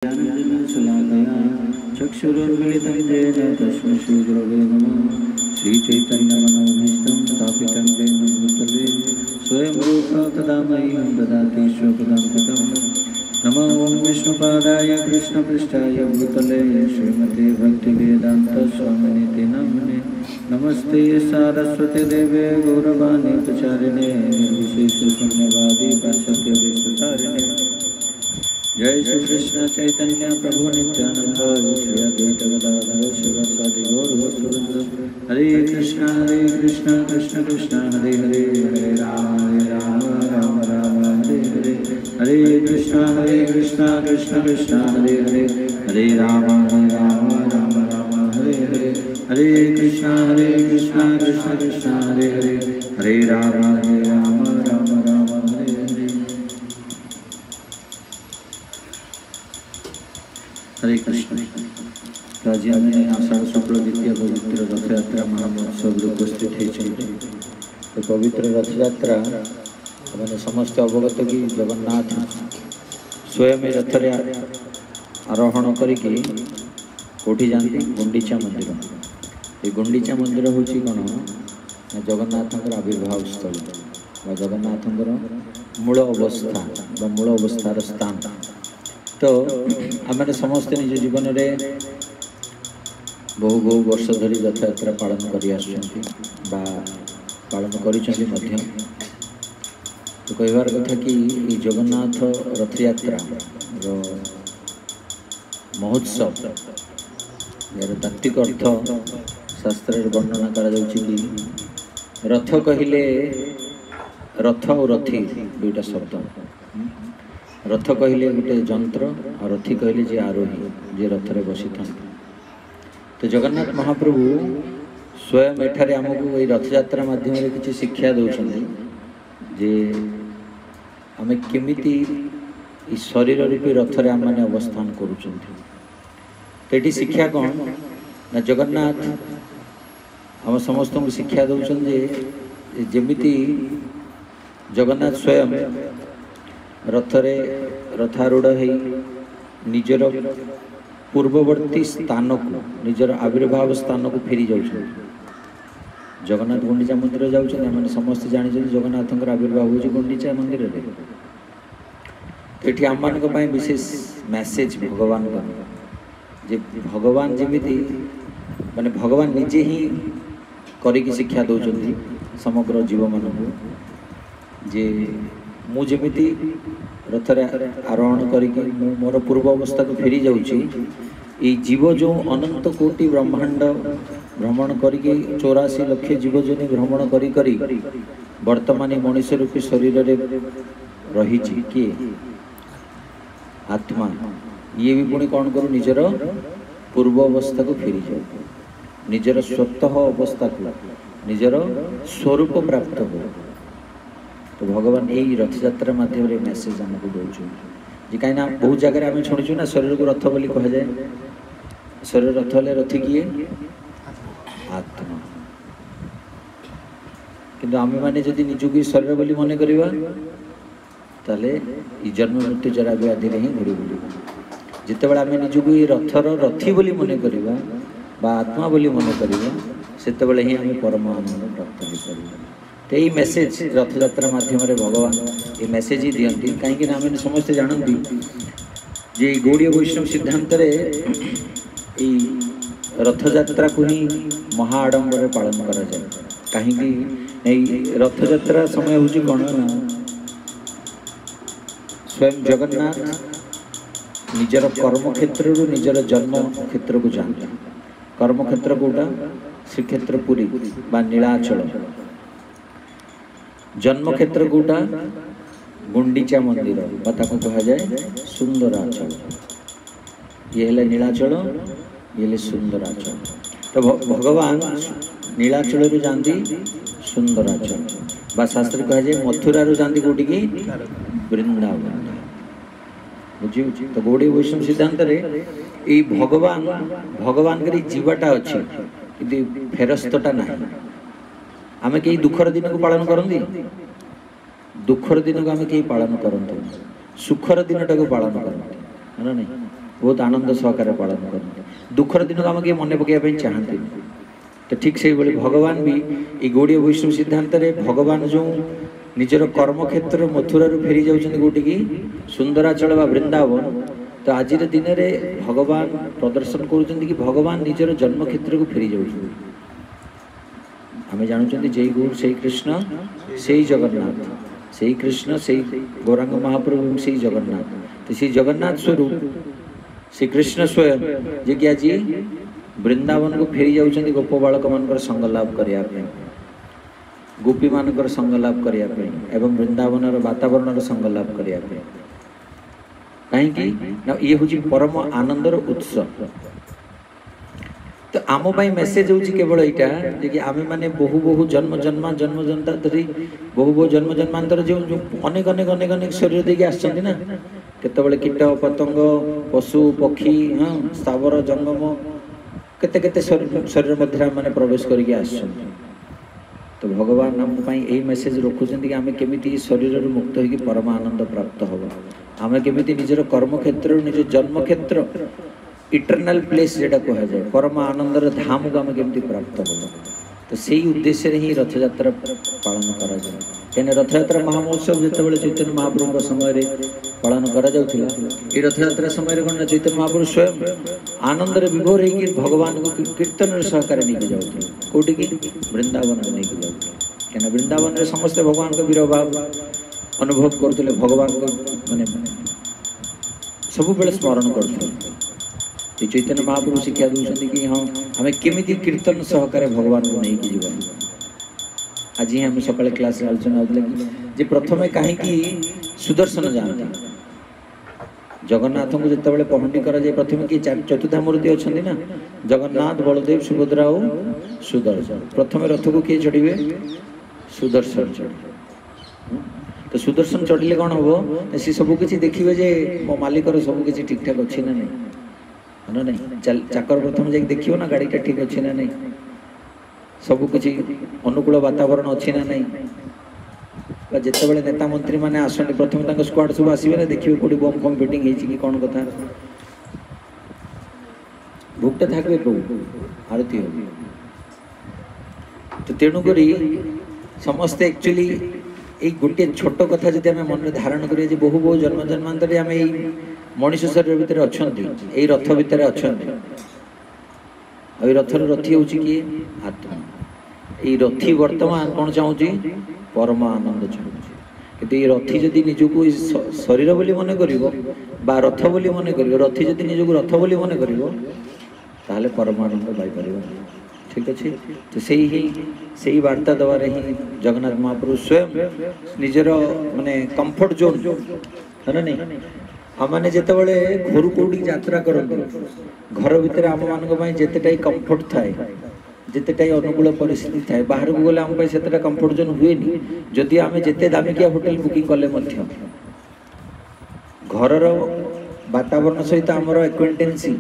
ज्ञानञ्जनशलाकया चक्षुरुन्मिलितं येन तस्मै श्रीगुरवे नमः। श्रीचैतन्यमनोभीष्टं स्थापितं येन भूतले स्वयं रूपा तदा मह्यं ददाति स्वपदान्तिकं। नमो ॐ विष्णुपादाय कृष्णपृष्ठाय भूतले श्रीमते भक्तिवेदान्तस्वामिनिति नामिने। नमस्ते सारस्वती देवे गौरवाणी प्रचारिणे निर्विशेषशून्यवादी पाश्चात्यदेशतारिणे। जय श्री कृष्ण चैतन्य प्रभु नित्यानंद श्री अद्वैत गदाधर शिवसादि गौरभक्तवृंद। हरे कृष्ण कृष्ण कृष्ण हरे हरे, हरे राम राम राम हरे हरे। हरे कृष्ण कृष्ण कृष्ण हरे हरे, हरे राम राम राम हरे हरे। हरे कृष्ण कृष्ण कृष्ण हरे हरे, हरे राम राम राम हरे हरे। हरे कृष्ण। आज आम आषाढ़ शुक्ल द्वितीय पवित्र रथयात्रा महामहोत्सव उपस्थित होती। पवित्र रथयात्रा मैंने समस्त अवगत कि जगन्नाथ स्वयं रथ आरोहण करके कौटी जाती गुंडीचा मंदिर। ये गुंडीचा मंदिर हूँ कौन जगन्नाथ आविर्भाव स्थल जगन्नाथ मूल अवस्था मूल अवस्थार स्थान। तो आम समस्ते निज जीवन में बहु बहु वर्ष धरी रथयात्रा पालन कर पालन कर तो कहबार कथा कि जगन्नाथ रथयात्रा महोत्सव यार तात्विक अर्थ शास्त्र वर्णना करा कि रथ कहले रथ और रथी दुईटा शब्द। रथ कहले गोटे जंत्र और रथी कहले जे आरोही जे रथरे बसी था। तो जगन्नाथ महाप्रभु स्वयं एठारे आमको ये रथयात्रा माध्यम किसी शिक्षा दौरान जे आम केमिति शरीर रूपी रथरे आम मैंने अवस्थान करुँच। शिक्षा कौन ना जगन्नाथ आम समस्त को शिक्षा दौरान जे जमिति जगन्नाथ स्वयं रथरे रथारूढ़ हो निजर पूर्ववर्ती स्थान को निजर आविर्भाव स्थान को फेरी जाऊँ। जगन्नाथ गुंडीचा मंदिर जाने समस्त जानी जगन्नाथ आविर्भाव हो गुंडीचा मंदिर में। आम मान विशेष मैसेज भगवान जे भगवान जमीती माने भगवान निजे ही करी शिक्षा दौरान समग्र जीव मान जे मु जमीती रथरे आरोहण करके मोर पूर्व अवस्था को फेरी जाऊँगी। जीव जो अनंत कोटि ब्रह्मांड भ्रमण करके 84 लाख जीवजनी भ्रमण करी वर्तमान मनुष्य रूपी शरीर रही किए आत्मा ये भी पुणी कौन करूँ निजर पूर्व अवस्था को फेरी जाऊ निजर स्वतः अवस्था को निजर स्वरूप प्राप्त हो। तो भगवान यही रथयात्रा माध्यम मेसेज आमको दौर कहीं बहुत जगह आम शुणुचु ना शरीर को रथ बोली कह जाए। शरीर रथ हेले रथी किए आत्मा। किंतु आम मैंने जदि निजक शरीर बोली मन करवा ताले जन्म मृत्यु जरा व्याधि ही घूरी बुल जिते आम निजक रथर रथी बोली मन करवा आत्मा बोली मन करवा से ही आम परम आनंद प्राप्त हो पार। तो यही मेसेज रथयात्रा माध्यम भगवान ये मेसेज ही दिखती कहीं आम समस्ते जानती जे गौड़ीय वैष्णव सिद्धांत रथयात्रा को ही महाआडंबर पालन करा जाए। कहीं रथयात्रा समय हूँ कौन ना स्वयं जगन्नाथ निजर कर्म क्षेत्र निजर जन्म क्षेत्र को जाते। कर्म क्षेत्र कौटा श्रीक्षेत्र पुरी बा नीलाचल। जन्म क्षेत्र कौटा गुंडीचा मंदिर कह जाए सुंदराचल। ये है नीलाचल ये सुंदराचल। तो भगवान नीलाचल जाती सुंदराचल बा शास्त्र कह जाए मथुरा जाती कौटी की वृंदावन बुझी। तो गौड़ी वैष्णव सिद्धांत भगवान भगवान जीवाटा अच्छी कि फेरस्तटा ना। आम कई दुखर दिन को पालन करती दुखर दिन को आम कई पालन करते सुखर दिन टाक पालन करते है ना नहीं। बहुत आनंद सहकार पालन करते दुखर दिन को आम किए मन पकड़ चाहती तो ठीक से भाई भगवान भी ये गौड़ीय वैष्णव सिद्धांत भगवान जो निजर कर्म क्षेत्र मथुरा फेरी जाऊँ गोटी की सुंदराचल व वृंदावन तो आज दिन में भगवान प्रदर्शन कर भगवान निजर जन्म क्षेत्र को फेरी जाऊँ आम जानते जय गौर से कृष्ण से जगन्नाथ से कृष्ण से गौरांग महाप्रभु से जगन्नाथ तो से जगन्नाथ स्वरूप श्री कृष्ण स्वयं जे कि आज वृंदावन को फेरी जाऊँ गोप बालक मान संग लाभ करने गोपी मान संग लाभ करने एवं वृंदावन वातावरण संग लाभ करने कहीं ये हूँ परम आनंदर उत्स तो आम मेसेज हूँ केवल यहाँ कि आम मैंने बहु बहु जन्म जन्मांतरी बहु बहु जन्म जन्मांतर जो अनेक अनेक अनेक अनेक शरीर देखिए आसछन्ति ना केतबेले कीट पतंग पशु पक्षी हाँ स्थावर जंगम केते केते शरीर मध्य मैंने प्रवेश करके आसछन्ति तो भगवान आम यही मेसेज रखुଛନ୍ତି कि आम केमिति शरीर मुक्त होगी परम आनंद प्राप्त हम आम केमिति निजर कर्म क्षेत्र निज जन्म क्षेत्र इटर्नाल प्लेस जेटा कह जाए परम आनंदर धाम को आम केमिति प्राप्त हम तो से उद्देश्य ही रथ यात्रा पालन करा जाए कहीं रथ यात्रा महामहोत्सव जितेबाला चैतन्य महाप्रभु समय पालन करा जाउथिला ए रथ यात्रा समय कौन चैतन्य महाप्रभु स्वयं आनंद विभोर होगी भगवान को कीर्तन सहकार नहीं जाऊँ कौटी की वृंदावन में नहीं जाऊँ क्या वृंदावन में समस्ते भगवान का वीर भाव अनुभव करते भगवान को माने सब बेले स्मरण करते चैतन्य महाप्रभु शिक्षा दूसरी कि हाँ आम केमी कीर्तन सहकार भगवान को नहीं जीव आज ही आम सका क्लास आलोचना होता कि प्रथम कहीं सुदर्शन जाती जगन्नाथ को जिते पहंडी करा जाए प्रथम कि चतुर्था मूर्ति अच्छा ना जगन्नाथ बलदेव सुभद्रा और सुदर्शन प्रथम रथ को किए चढ़े सुदर्शन चढ़े तो सुदर्शन चढ़ले कौन हम सी सबकि देखिए जे मो मालिकर सबकि ठीक ठाक अच्छी ना नहीं ना नहीं चाकर प्रथम जाके देखियो ना गाड़ीटा ठीक अच्छी ना नहीं सबकि अनुकूल वातावरण अच्छी ना नहीं जितेबाला नेता मंत्री मैंने आसने प्रथम स्क्वाड सब आसवे देखिए कौटी बम फम फिटिंग कि कौन कथा भोगटा थकबे प्रभु आरती हो तो तेणुक समस्ते एक्चुअली ये गोटे छोट कथा जब आम मन धारण करिए बहु बहु जन्म जन्मांतर आम मनीष शरीर भितर अच्छा यही रथ भितर अच्छा रथर रथी हूँ किए आत्मा ये रथी वर्तमान कौन चाहूँगी परम आनंद चाहूँ कि ये रथी जदि निजक शरीर बोली मन कर रथ बोली मन कर रथी जदि निजक रथ बोली मन कर परम आनंद पाइपर ठीक अच्छे तो से वार्ता दबारे ही जगन्नाथ महाप्रभु स्वयं निजर माने कंफर्ट जोन है ना नहीं हमने जितेबाला घर कौटी यात्रा करते घर भितर आम मान जितेटा कंफर्ट थाए जितेटा अनुकूल परिस्थिति थाए बाहर को गले आम से कंफर्ट जोन हुए जदि आम जिते दामिकिया होटेल बुकिंग कले घर वातावरण सहित आमर एक्वेंटेंसी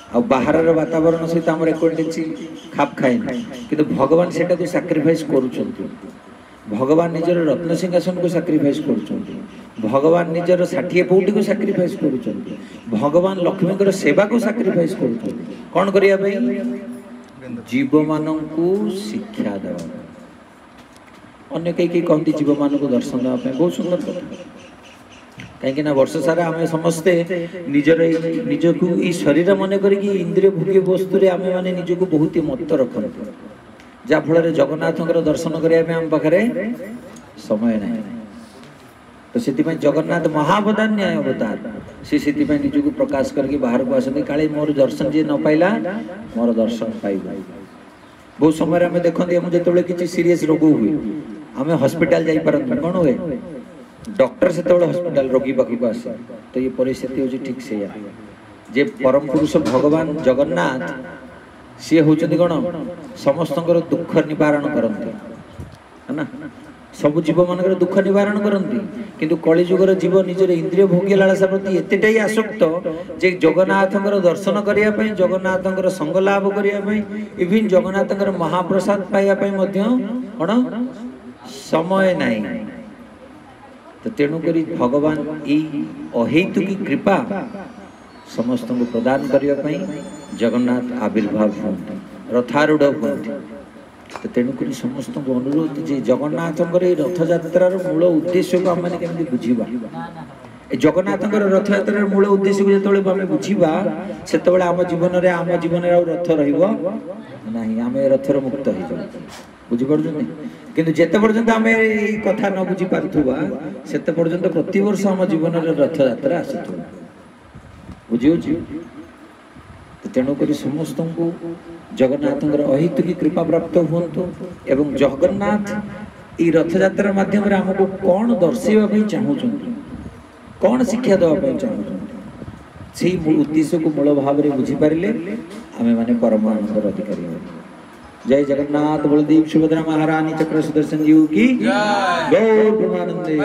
आ बाहर वातावरण सहित आम एक्वेंटेंसी खाप खाए कि भगवान से सैक्रिफाइस करुँच भगवान निजर रत्न सिंहासन को सैक्रिफाइस करुँच भगवान निजर 60 पौटी को सैक्रिफाइस करुँच भगवान लक्ष्मी सेवा को सैक्रिफाइस करुँच कौन करिया भाई जीव मानू शिक्षा देवा अन्य कई कहती जीव मान को दर्शन देवाई बहुत सुंदर कथा कहीं वर्ष सारा आम समस्ते निजर निजक शरीर मन कर इंद्रिय भोग्य वस्तु आम मैंने निजक बहुत ही मत रखते जहाँफल जगन्नाथ दर्शन करने आम पाखे समय ना तो से जगन्नाथ महावतार न्याय अवतार सी निजक प्रकाश करके बाहर को आसती काले मोर दर्शन जी न पाइला मोर दर्शन पाइब बहुत समय आम देखते जो किसी सीरीयस रोग हुए आम हस्पिटाल जापर कौन हुए डॉक्टर से हस्पिटाल रोगी पाखक आसे तो ये परिस्थिति हूँ ठीक से जे परम पुरुष भगवान जगन्नाथ सी हूँ कौन समस्त दुख निवारण करते है ना सब जीव मान दुख निवारण करती किंतु कलिजुगर जीव निजर इंद्रिय भोग्य लालसा प्रति एतटा ही आसक्त जे जगन्नाथ दर्शन करने जगन्नाथ संग लाभ करने इवन जगन्नाथ महाप्रसाद पाइबापी कौन समय नहीं तो तेणुक भगवान यही अहेतुकी कृपा समस्त को प्रदान करने जगन्नाथ आविर्भाव हुए रथारूढ़ हुए। तो तेणुक समस्त को अनुरोध जे जगन्नाथ रथ यात्रार मूल उद्देश्य को आम केमी बुझा जगन्नाथ रथ यात्रार मूल उद्देश्य को जो आम बुझा से आम जीवन रथ रही रथर मुक्त हो बुझीपार कि जिते पर्यंत आम कथा न बुझी पार्थुवा से पर्यंत प्रति वर्ष आम जीवन रथ यात्रा आसु बुझी। तेणुक समस्त को जगन्नाथ अहितुकी कृपा प्राप्त हूँ एवं जगन्नाथ ये रथ यात्रा माध्यम आमको कौन दर्शाइवाई चाहूँ कौन शिक्षा देवाई चाहूँ से उद्देश्य को मूल भाव में बुझीपारे आम मैंने परम आनंद अधिकारी। जय जगन्नाथ बलदेव सुभद्रा महारानी चक्र सुदर्शन जी की गौर प्रेमानंदे।